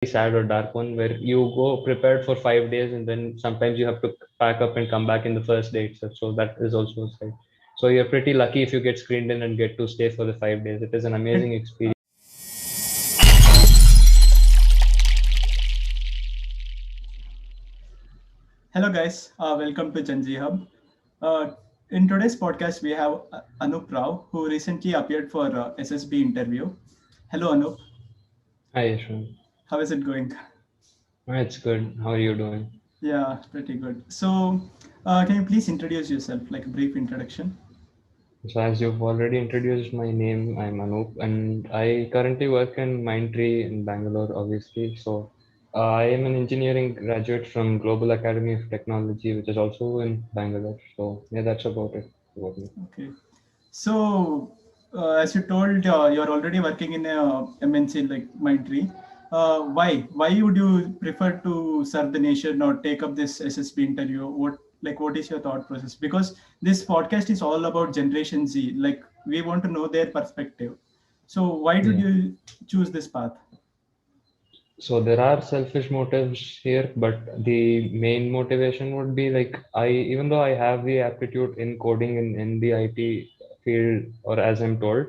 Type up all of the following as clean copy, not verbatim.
sad or dark one where you go prepared for 5 days and then sometimes you have to pack up and come back in the first day itself. So that is also a side. So you're pretty lucky if you get screened in and get to stay for the 5 days. It is an amazing experience. Hello, guys. Welcome to Gen Z Hub. In today's podcast, we have Anup Rao, who recently appeared for SSB Interview. Hello, Anup. Hi, Yashwant. How is it going? It's good. How are you doing? Yeah, pretty good. So, can you please introduce yourself, like a brief introduction? So as you've already introduced my name, I'm Anup, and I currently work in Mindtree in Bangalore, obviously. So I am an engineering graduate from Global Academy of Technology, which is also in Bangalore. So yeah, that's about it about me. Okay. So, as you told, you're already working in a MNC like Mindtree. Why would you prefer to serve the nation or take up this SSB interview? What is your thought process? Because this podcast is all about Generation Z. Like we want to know their perspective. So why did Yeah. you choose this path? So there are selfish motives here, but the main motivation would be like even though I have the aptitude in coding in the IT field, or as I'm told,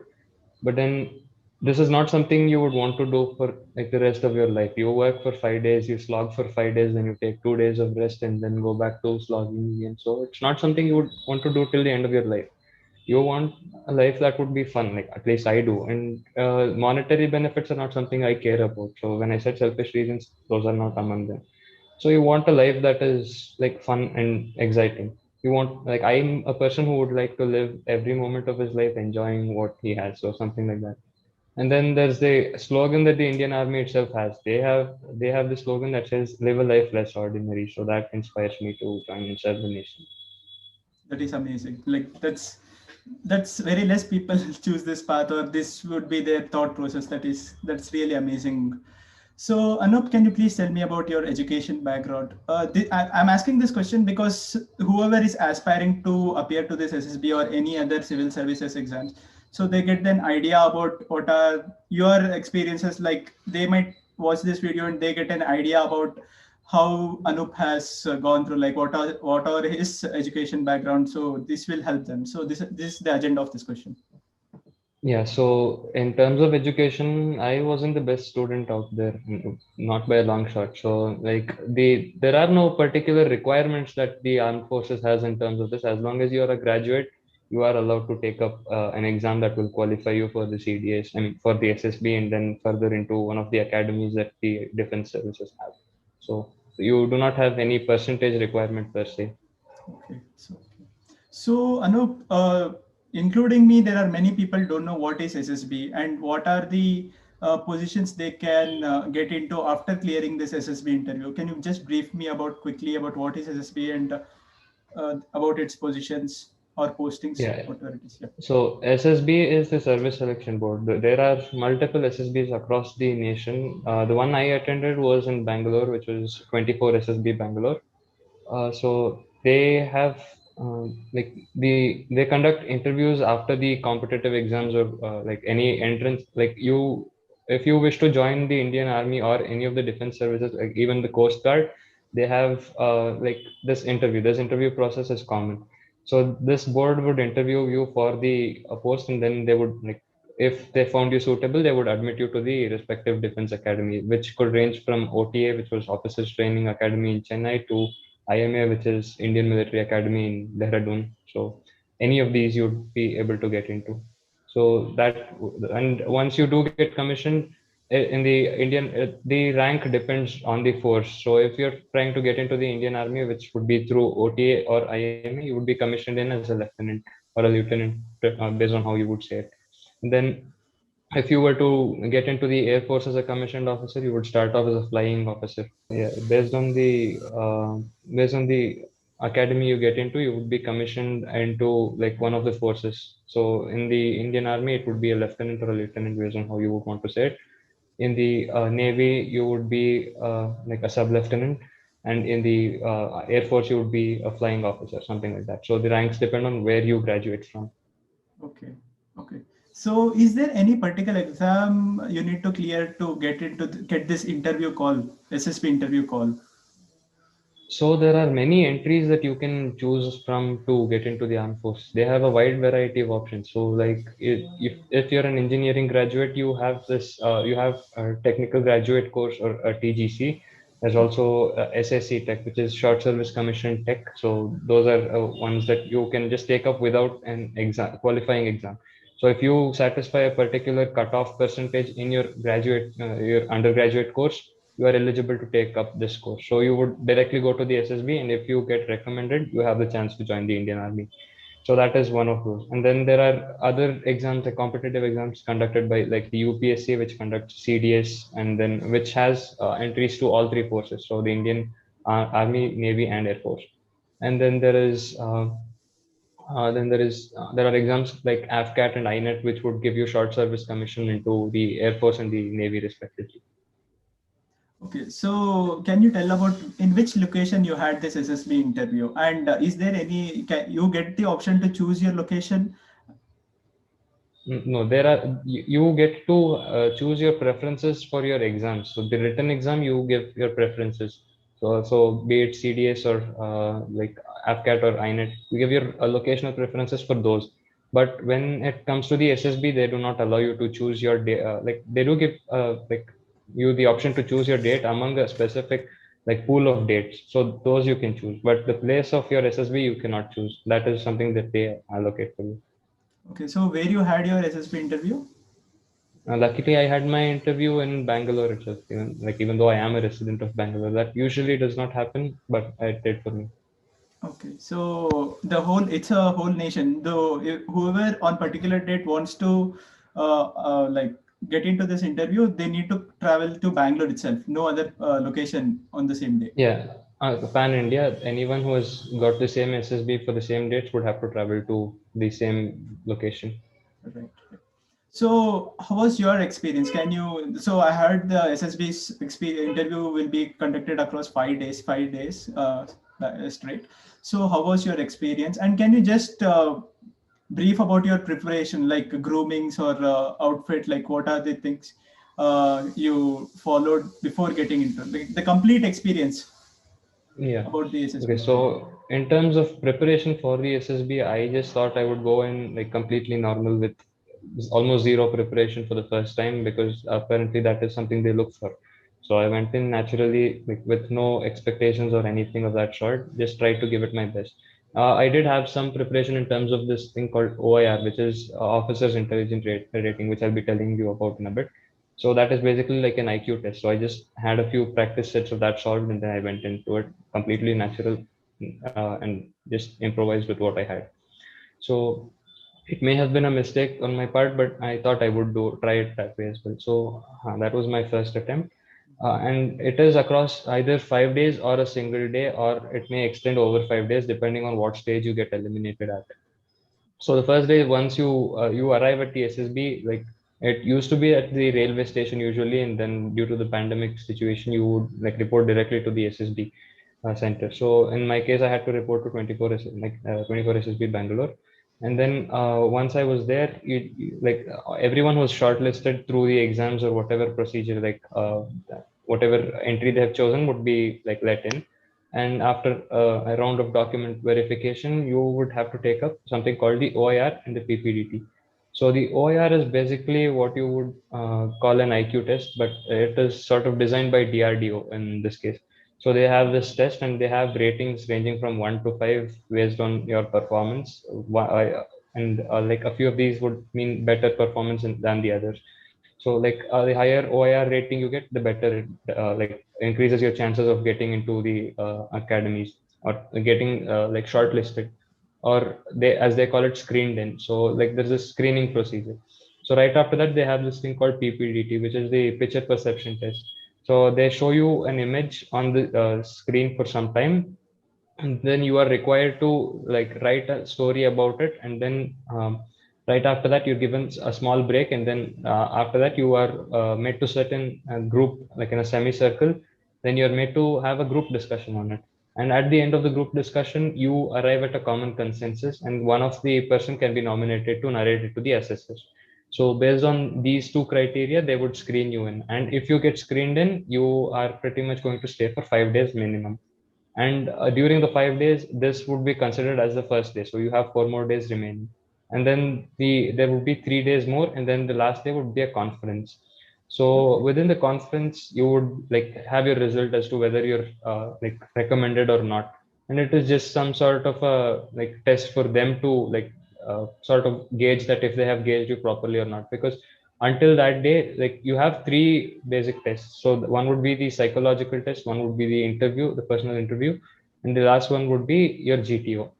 but then this is not something you would want to do for like the rest of your life. You work for 5 days, you slog for 5 days, then you take 2 days of rest and then go back to slogging again. So it's not something you would want to do till the end of your life. You want a life that would be fun, like at least I do. And monetary benefits are not something I care about. So when I said selfish reasons, those are not among them. So you want a life that is like fun and exciting. You want, like, I'm a person who would like to live every moment of his life enjoying what he has, or something like that. And then there's the slogan that the Indian Army itself has. They have the slogan that says "Live a life less ordinary." So that inspires me to join and serve the nation. That is amazing. Like that's very less people choose this path, or this would be their thought process. That's really amazing. So Anup, can you please tell me about your education background? I'm asking this question because whoever is aspiring to appear to this SSB or any other civil services exams, so they get an idea about what are your experiences. Like they might watch this video and they get an idea about how Anup has gone through, like what are his education background. So this will help them. So this is the agenda of this question. Yeah, so in terms of education, I wasn't the best student out there, not by a long shot. So like there are no particular requirements that the armed forces has in terms of this. As long as you are a graduate, you are allowed to take up an exam that will qualify you for the CDS, I mean for the SSB, and then further into one of the academies that the defense services have. So you do not have any percentage requirement per se. Okay. So Anup, including me, there are many people don't know what is SSB and what are the positions they can get into after clearing this SSB interview. Can you just brief me about quickly about what is SSB and about its positions or postings, Yeah. whatever it is? Yeah. So SSB is the Service Selection Board. There are multiple SSBs across the nation. The one I attended was in Bangalore, which was 24 SSB Bangalore. So they have they conduct interviews after the competitive exams, or like any entrance. Like you, if you wish to join the Indian Army or any of the defense services, like even the Coast Guard, they have like this interview. This interview process is common. So this board would interview you for the post, and then they would, like, if they found you suitable, they would admit you to the respective defense academy, which could range from OTA, which was Officers Training Academy in Chennai, to IMA, which is Indian Military Academy in Dehradun. So any of these you'd be able to get into. So that, and once you do get commissioned in the the rank depends on the force. So if you're trying to get into the Indian Army, which would be through OTA or IMA, you would be commissioned in as a lieutenant or a lieutenant, based on how you would say it. And then if you were to get into the Air Force as a commissioned officer, you would start off as a flying officer. Yeah, based on the academy you get into, you would be commissioned into like one of the forces. So in the Indian Army, it would be a lieutenant or a lieutenant, based on how you would want to say it. In the Navy, you would be like a sub lieutenant, and in the Air Force, you would be a flying officer, something like that. So the ranks depend on where you graduate from. Okay. Okay. So is there any particular exam you need to clear to get this interview call, SSB interview call? So there are many entries that you can choose from to get into the armed force. They have a wide variety of options. So like if you're an engineering graduate, you have this you have a technical graduate course or a TGC. There's also SSC Tech, which is Short Service Commission Tech. So those are ones that you can just take up without an exam, qualifying exam. So if you satisfy a particular cutoff percentage in your your undergraduate course, you are eligible to take up this course. So you would directly go to the SSB, and if you get recommended, you have the chance to join the Indian Army. So that is one of those. And then there are other exams, like competitive exams conducted by like the UPSC, which conducts CDS, and then which has entries to all three forces. So the Indian Army, Navy, and Air Force. And there are exams like AFCAT and INET, which would give you short service commission into the Air Force and the Navy respectively. Okay, so can you tell about in which location you had this SSB interview, and is there any, can you get the option to choose your location? No, there are you get to choose your preferences for your exams. So the written exam, you give your preferences. So be it CDS or like AFCAT or INET, you give your locational preferences for those. But when it comes to the SSB, they do not allow you to choose your day. Like they do give like you the option to choose your date among a specific like pool of dates. So those you can choose. But the place of your SSB you cannot choose. That is something that they allocate for you. Okay, so where you had your SSB interview? Luckily, I had my interview in Bangalore itself. Even though I am a resident of Bangalore, that usually does not happen, but it did for me. Okay, so it's a whole nation. Though whoever on particular date wants to like get into this interview, they need to travel to Bangalore itself. No other location on the same day. Yeah, pan India. Anyone who has got the same SSB for the same dates would have to travel to the same location. Right. So, how was your experience? So I heard the SSB's interview will be conducted across 5 days, 5 days straight. So, how was your experience? And can you just brief about your preparation, like groomings or outfit, like what are the things you followed before getting into the complete experience Yeah. about the Okay. SSB interview? So in terms of preparation for the SSB, I just thought I would go in like completely normal with almost zero preparation for the first time because apparently that is something they look for. So I went in naturally like, with no expectations or anything of that sort. Just tried to give it my best. I did have some preparation in terms of this thing called OIR, which is Officers Intelligence Rating, which I'll be telling you about in a bit. So that is basically like an IQ test. So I just had a few practice sets of that solved, and then I went into it completely natural and just improvised with what I had. So it may have been a mistake on my part, but I thought I would try it that way as well. So that was my first attempt. And it is across either 5 days or a single day, or it may extend over 5 days depending on what stage you get eliminated at. So the first day, once you arrive at the SSB, like it used to be at the railway station usually, and then due to the pandemic situation, you would like report directly to the SSB center. So in my case, I had to report to 24 SSB Bangalore, and then once I was there, everyone was shortlisted through the exams or whatever procedure, whatever entry they have chosen would be like let in, and after a round of document verification, you would have to take up something called the OIR and the PPDT. So the OIR is basically what you would call an IQ test, but it is sort of designed by DRDO in this case. So they have this test and they have ratings ranging from 1 to 5 based on your performance. And like a few of these would mean better performance than the others. So like the higher OIR rating you get, the better it like increases your chances of getting into the academies or getting like shortlisted, or they as they call it screened in. So like there's a screening procedure. So right after that they have this thing called PPDT, which is the picture perception test. So they show you an image on the screen for some time, and then you are required to like write a story about it, and then right after that you're given a small break, and then after that you are made to sit in a group like in a semicircle. Then you're made to have a group discussion on it, and at the end of the group discussion you arrive at a common consensus, and one of the person can be nominated to narrate it to the assessors. So based on these two criteria, they would screen you in. And if you get screened in, you are pretty much going to stay for 5 days minimum. And during the 5 days, this would be considered as the first day. So you have 4 more days remaining. And then there would be 3 days more, and then the last day would be a conference. So Okay. within the conference, you would like have your result as to whether you're like recommended or not. And it is just some sort of a like test for them to like sort of gauge that if they have gauged you properly or not. Because until that day, like you have three basic tests. So one would be the psychological test, one would be the interview, the personal interview, and the last one would be your GTO.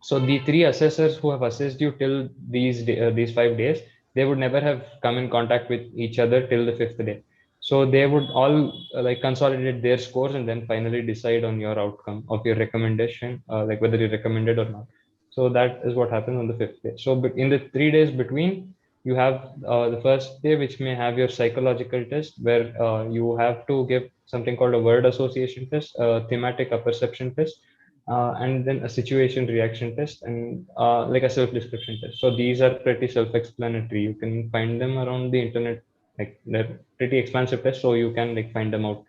So the three assessors who have assessed you till these 5 days, they would never have come in contact with each other till the fifth day. So they would all like consolidate their scores and then finally decide on your outcome of your recommendation, like whether you're recommended or not. So that is what happens on the fifth day. So but in the 3 days between, you have the first day, which may have your psychological test, where you have to give something called a word association test, a thematic apperception test, and then a situation reaction test, and like a self description test. So these are pretty self explanatory. You can find them around the internet. Like they're pretty expansive tests, so you can like find them out.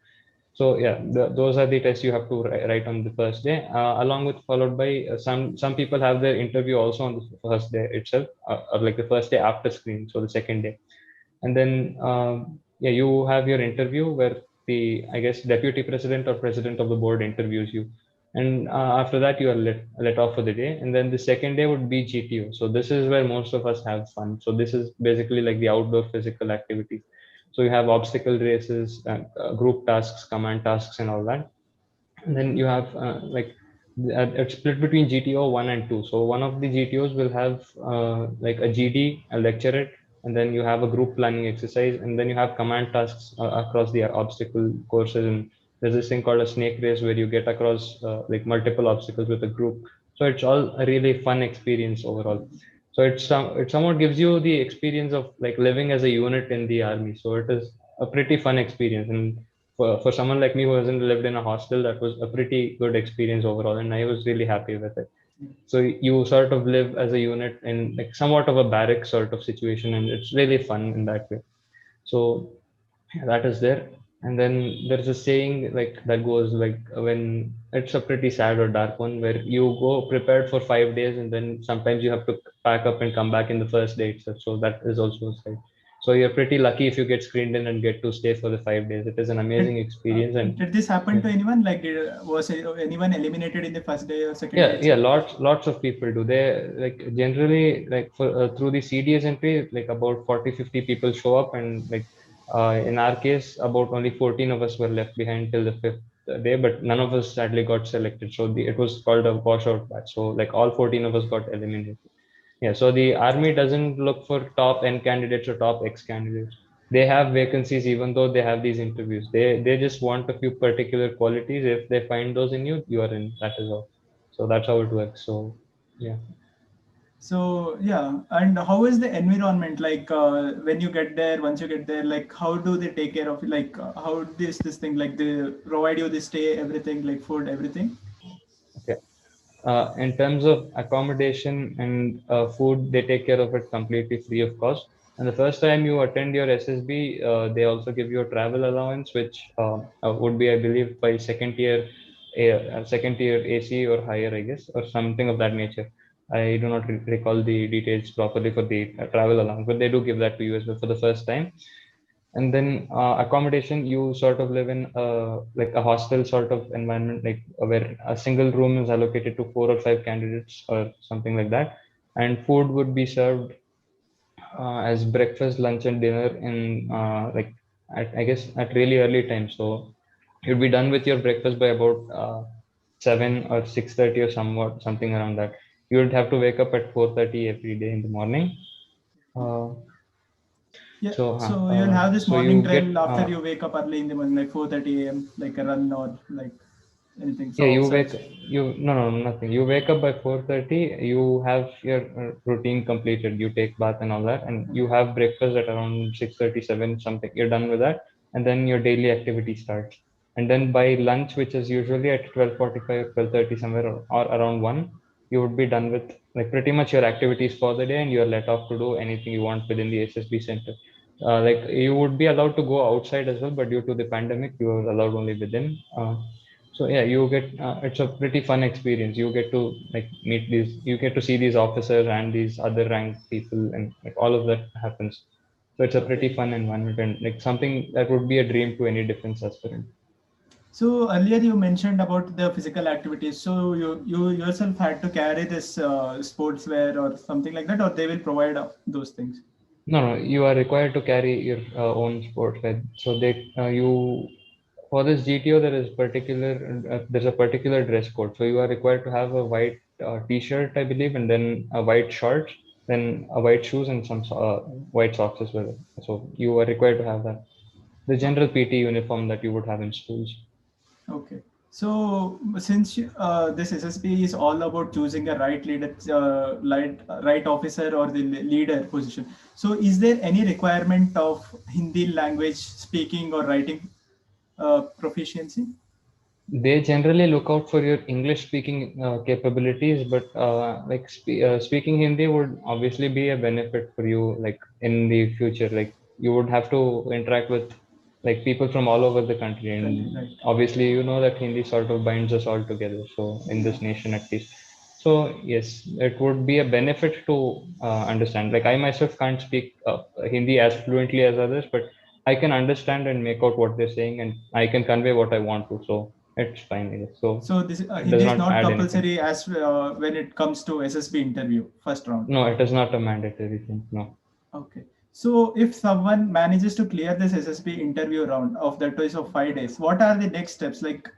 So yeah, those are the tests you have to write on the first day, along with followed by some people have their interview also on the first day itself, or like the first day after screen, so the second day. And then yeah, you have your interview where the, I guess, deputy president or president of the board interviews you. And after that you are let off for the day. And then the second day would be GTO. So this is where most of us have fun. So this is basically like the outdoor physical activities. So you have obstacle races, group tasks, command tasks, and all that. And then you have like it's split between GTO 1 and 2. So one of the GTOs will have like a GD, a lecturate, and then you have a group planning exercise, and then you have command tasks across the obstacle courses. And there's this thing called a snake race where you get across like multiple obstacles with a group. So it's all a really fun experience overall. So it somewhat gives you the experience of like living as a unit in the army. So it is a pretty fun experience. And for someone like me who hasn't lived in a hostel, that was a pretty good experience overall, and I was really happy with it. So you sort of live as a unit in like somewhat of a barrack sort of situation, and it's really fun in that way. So yeah, that is there. And then there's a saying like that goes like, when it's a pretty sad or dark one, where you go prepared for 5 days, and then sometimes you have to pack up and come back in the first day itself. So that is also a side. So you're pretty lucky if you get screened in and get to stay for the 5 days. It is an amazing experience. And Did this happen yeah, to anyone? Like, was anyone eliminated in the first day or second day yeah, itself? lots of people do. They like generally like for through the CDS entry, like about 40-50 people show up. And like in our case, about only 14 of us were left behind till the fifth day, but none of us sadly got selected. So it was called a washout patch. So like all 14 of us got eliminated. Yeah, so the army doesn't look for top N candidates or top X candidates. They have vacancies even though they have these interviews. They just want a few particular qualities. If they find those in you, you are in. That is all. So that's how it works. So yeah. So yeah, and how is the environment like when you get there? Once you get there, like how do they take care of you? Like how this thing, like they provide you the stay, everything, like food, everything? Okay. In terms of accommodation and food, they take care of it completely free of cost. And the first time you attend your SSB, they also give you a travel allowance, which would be, I believe, by second tier AC or higher, I guess, or something of that nature. I do not recall the details properly for the travel allowance, but they do give that to you as well for the first time. And then accommodation, you sort of live in like a hostel sort of environment, like where a single room is allocated to 4 or 5 candidates or something like that. And food would be served as breakfast, lunch, and dinner in like I guess at really early time. So you'd be done with your breakfast by about 7 or 6:30 or something around that. You would have to wake up at 4:30 every day in the morning. uh, Yeah. so So you'll have this so morning you get drill after you wake up early in the morning, like 4:30 a.m., like a run or like anything Yeah, for exercise. no, nothing. You wake up by 4:30, you have your routine completed. You take bath and all that, and you have breakfast at around 6:37 something. You're done with that, and then your daily activity starts. And then by lunch, which is usually at 12:45, 12:30 somewhere, or around 1, you would be done with like pretty much your activities for the day, and you're let off to do anything you want within the SSB center. Like you would be allowed to go outside as well, but due to the pandemic, you are allowed only within. So yeah, you get it's a pretty fun experience. You get to like meet these, you get to see these officers and these other ranked people, and like all of that happens. So it's a pretty Okay. fun environment and like something that would be a dream to any defense aspirant. So earlier you mentioned about the physical activities. So you yourself had to carry this sportswear or something like that, or they will provide those things. No, no, you are required to carry your own sports wear. So they you for this GTO there is particular there's a particular dress code. So you are required to have a white t-shirt, I believe, and then a white shorts, then a white shoes and some white socks as well. So you are required to have that. The general PT uniform that you would have in schools. Okay. So since this SSB is all about choosing a right leader, right officer or the leader position. So is there any requirement of Hindi language speaking or writing proficiency? They generally look out for your English speaking capabilities, but speaking Hindi would obviously be a benefit for you like in the future. Like you would have to interact with like people from all over the country, and Country, right? obviously you know that Hindi sort of binds us all together, so in Yeah. this nation at least. So yes, it would be a benefit to understand. Like I myself can't speak Hindi as fluently as others, but I can understand and make out what they're saying, and I can convey what I want to. So it's fine, I guess. So So this it does Hindi is not not add anything. compulsory as when it comes to SSB interview first round. No, it is not a mandatory thing. No. Okay. So if someone manages to clear this SSB interview round of that is of 5 days, what are the next steps? Like,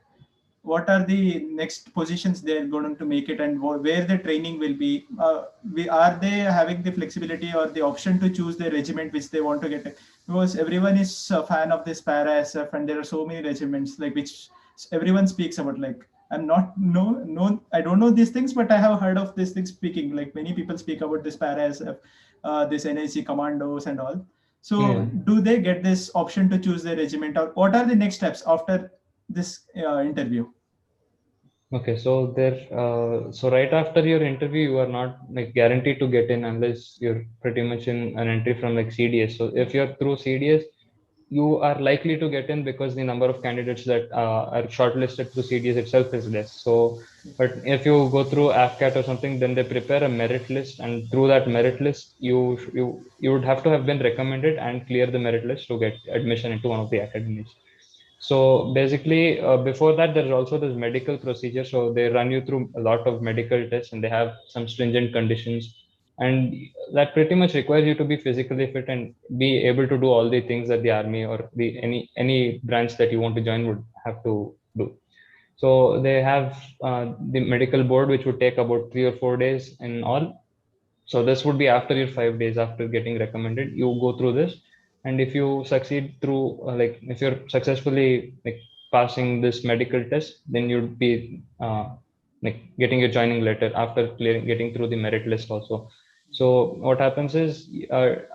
what are the next positions they're going to make it, and where the training will be? Are they having the flexibility or the option to choose the regiment which they want to get? Because everyone is a fan of this para SF, and there are so many regiments like which everyone speaks about. Like, I'm not no I don't know these things, but I have heard of these things speaking. Like many people speak about this para SF, this NAC commandos and all. So Yeah. do they get this option to choose their regiment, or what are the next steps after this interview? Okay, so so right after your interview, you are not like guaranteed to get in unless you're pretty much in an entry from like CDS. So if you're through CDS, you are likely to get in because the number of candidates that are shortlisted through CDS itself is less. So, but if you go through AFCAT or something, then they prepare a merit list, and through that merit list, you would have to have been recommended and clear the merit list to get admission into one of the academies. So basically, before that, there's also this medical procedure. So they run you through a lot of medical tests, and they have some stringent conditions, and that pretty much requires you to be physically fit and be able to do all the things that the army or the any branch that you want to join would have to do. So they have the medical board, which would take about 3 or 4 days in all. So this would be after your 5 days after getting recommended. You go through this, and if you succeed through like if you're successfully like passing this medical test, then you'd be like getting your joining letter after clearing getting through the merit list also. So what happens is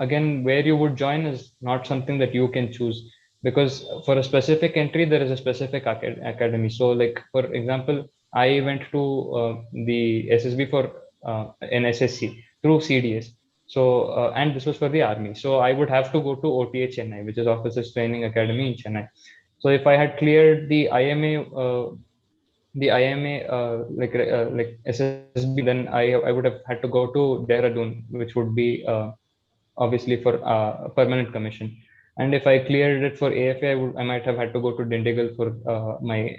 again where you would join is not something that you can choose, because for a specific entry there is a specific academy. So like for example, I went to the SSB for an SSC through CDS. So, and this was for the army. So I would have to go to OTA Chennai, which is Officers Training Academy in Chennai. So if I had cleared the IMA like SSB, then I would have had to go to Dehradun, which would be obviously for permanent commission. And if I cleared it for AFA, I might have had to go to Dindigul for my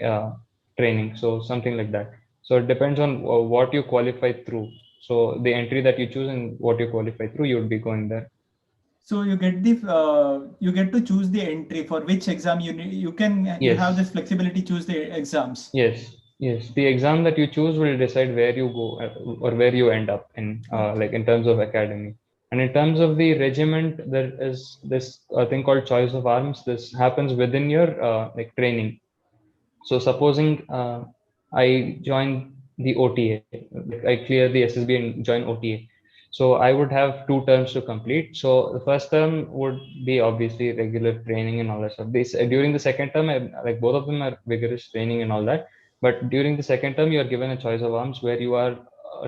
training. So something like that. So it depends on what you qualify through. So the entry that you choose and what you qualify through, you would be going there. So you get to choose the entry for which exam you have Yes, this flexibility to choose the exams. yes. The exam that you choose will decide where you go or where you end up in, Okay. like in terms of academy. And in terms of the regiment, there is this thing called choice of arms. This happens within your like training. So supposing I join the OTA, like I clear the SSB and join OTA. So I would have 2 terms to complete. So the first term would be obviously regular training and all that stuff. This during the second term, like both of them are vigorous training and all that. But during the second term, you are given a choice of arms where you are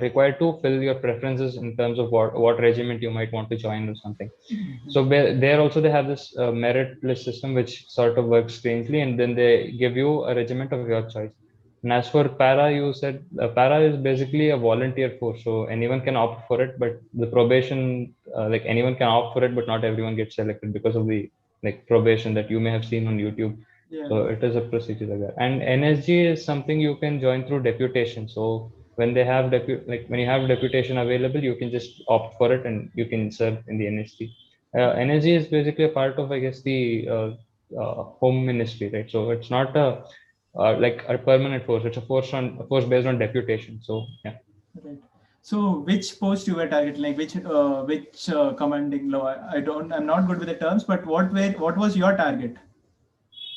required to fill your preferences in terms of what regiment you might want to join or something. So there also they have this merit list system which sort of works strangely, and then they give you a regiment of your choice. And as for para, you said para is basically a volunteer force, so anyone can opt for it. But the probation, like anyone can opt for it, but not everyone gets selected because of the like probation that you may have seen on YouTube. Yeah. So it is a procedure like that. And NSG is something you can join through deputation. So when they have when you have deputation available, you can just opt for it and you can serve in the NSG. NSG is basically a part of, I guess, the home ministry, right? So it's not a like a permanent force. It's a force based on deputation. So yeah. Right. So which post you were targeting, like which commanding law? I'm not good with the terms, but what was your target?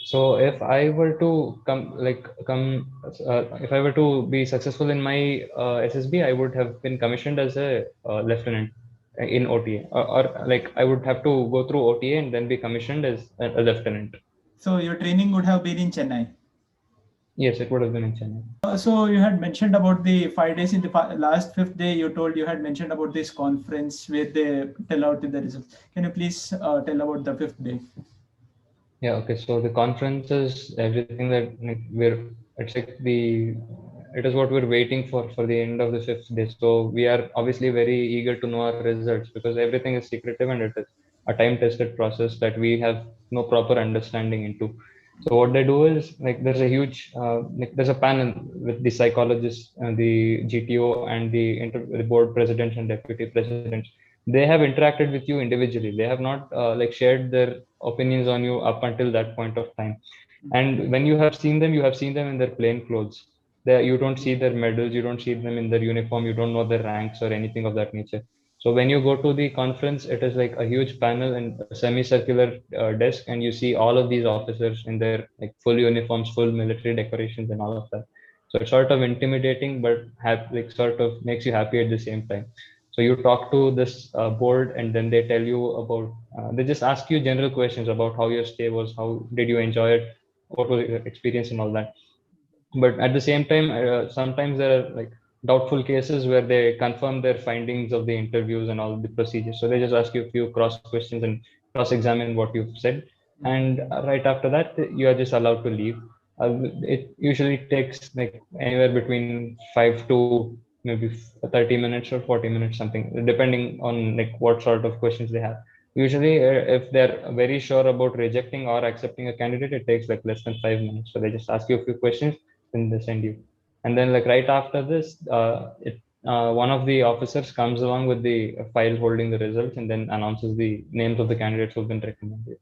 So if I were to if I were to be successful in my SSB, I would have been commissioned as a lieutenant in OTA, or like I would have to go through OTA and then be commissioned as a lieutenant. So your training would have been in Chennai. Yes, it would have been in Chennai. So you had mentioned about the 5 days. In the last fifth day, you had mentioned about this conference where they tell out the results. Can you please tell about the fifth day? Yeah, okay. So the conference is everything that it is what we're waiting for the end of the fifth day. So we are obviously very eager to know our results because everything is secretive and it is a time-tested process that we have no proper understanding into. So what they do is like there's a huge there's a panel with the psychologists, the GTO, and the board presidents and deputy presidents. They have interacted with you individually. They have not like shared their opinions on you up until that point of time. And when you have seen them, you have seen them in their plain clothes. You don't see their medals, you don't see them in their uniform, you don't know their ranks or anything of that nature. So when you go to the conference, it is like a huge panel and a semicircular desk, and you see all of these officers in their like full uniforms, full military decorations, and all of that. So it's sort of intimidating, but like sort of makes you happy at the same time. So you talk to this board, and then they tell you about. They just ask you general questions about how your stay was, how did you enjoy it, what was your experience, and all that. But at the same time, sometimes there are like doubtful cases where they confirm their findings of the interviews and all the procedures. So they just ask you a few cross questions and cross examine what you've said. And right after that, you are just allowed to leave. It usually takes like anywhere between 5 to maybe 30 minutes or 40 minutes, something, depending on like what sort of questions they have. Usually, if they're very sure about rejecting or accepting a candidate, it takes like less than 5 minutes. So they just ask you a few questions, then they send you. And then like right after this, one of the officers comes along with the file holding the results and then announces the names of the candidates who've been recommended.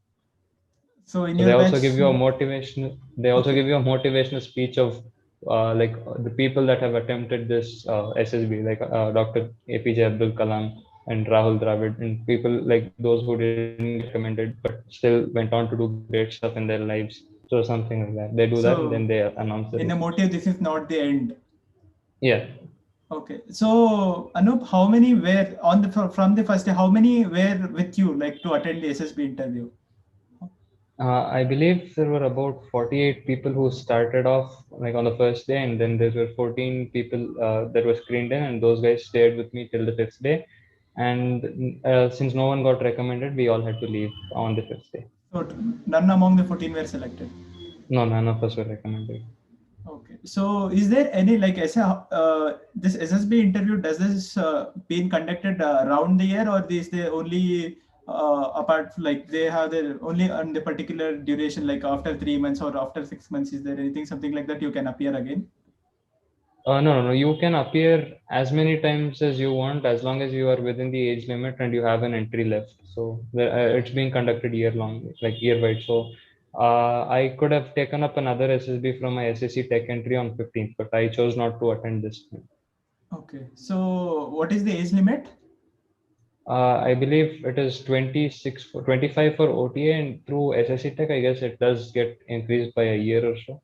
So in So your they also batch, give you a motivational. They also okay. give you a motivational speech of like the people that have attempted this SSB, like Dr. APJ Abdul Kalam and Rahul Dravid, and people like those who didn't get recommended but still went on to do great stuff in their lives. So something like that. They do that and then So they announce the in a results. motive, this is not the end. Yeah. Okay. So Anup, how many were on the from the first day? How many were with you, like to attend the SSB interview? I believe there were about 48 people who started off like on the first day, and then there were 14 people that were screened in, and those guys stayed with me till the fifth day. And since no one got recommended, we all had to leave on the fifth day. So none among the 14 were selected. No, none of us were recommended. Okay. So is there any like this SSB interview, does this being conducted around the year, or is there only apart, like they have their only on the particular duration, like after 3 months or after 6 months? Is there anything something like that you can appear again? No. You can appear as many times as you want as long as you are within the age limit and you have an entry left. So it's being conducted year long, like year wide. So I could have taken up another SSB from my SSC Tech entry on 15th, but I chose not to attend this time. Okay. So what is the age limit? I believe it is 25 for OTA, and through SSC Tech, I guess it does get increased by a year or so.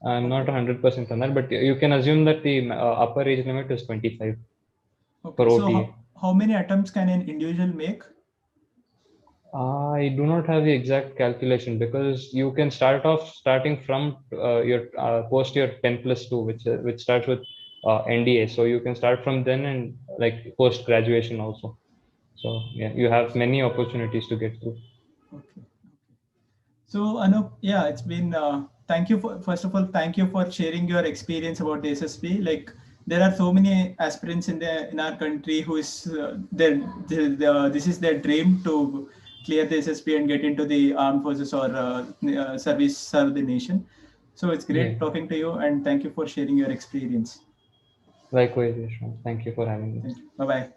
I'm not 100% on that, but you can assume that the upper age limit is 25 Okay. for So OTA. how many attempts can an individual make? I do not have the exact calculation because you can starting from your post your 10 plus 2, which starts with NDA. So you can start from then and like post graduation also. So yeah, you have many opportunities to get through. Okay. So Anup, yeah, it's been. Thank you for, first of all, thank you for sharing your experience about the SSB. Like there are so many aspirants in our country who is this is their dream to clear the SSB and get into the armed forces or serve the nation. So it's Yeah. great talking to you, and thank you for sharing your experience. Likewise, Yashwant. Thank you for having me. Thank you. Bye bye.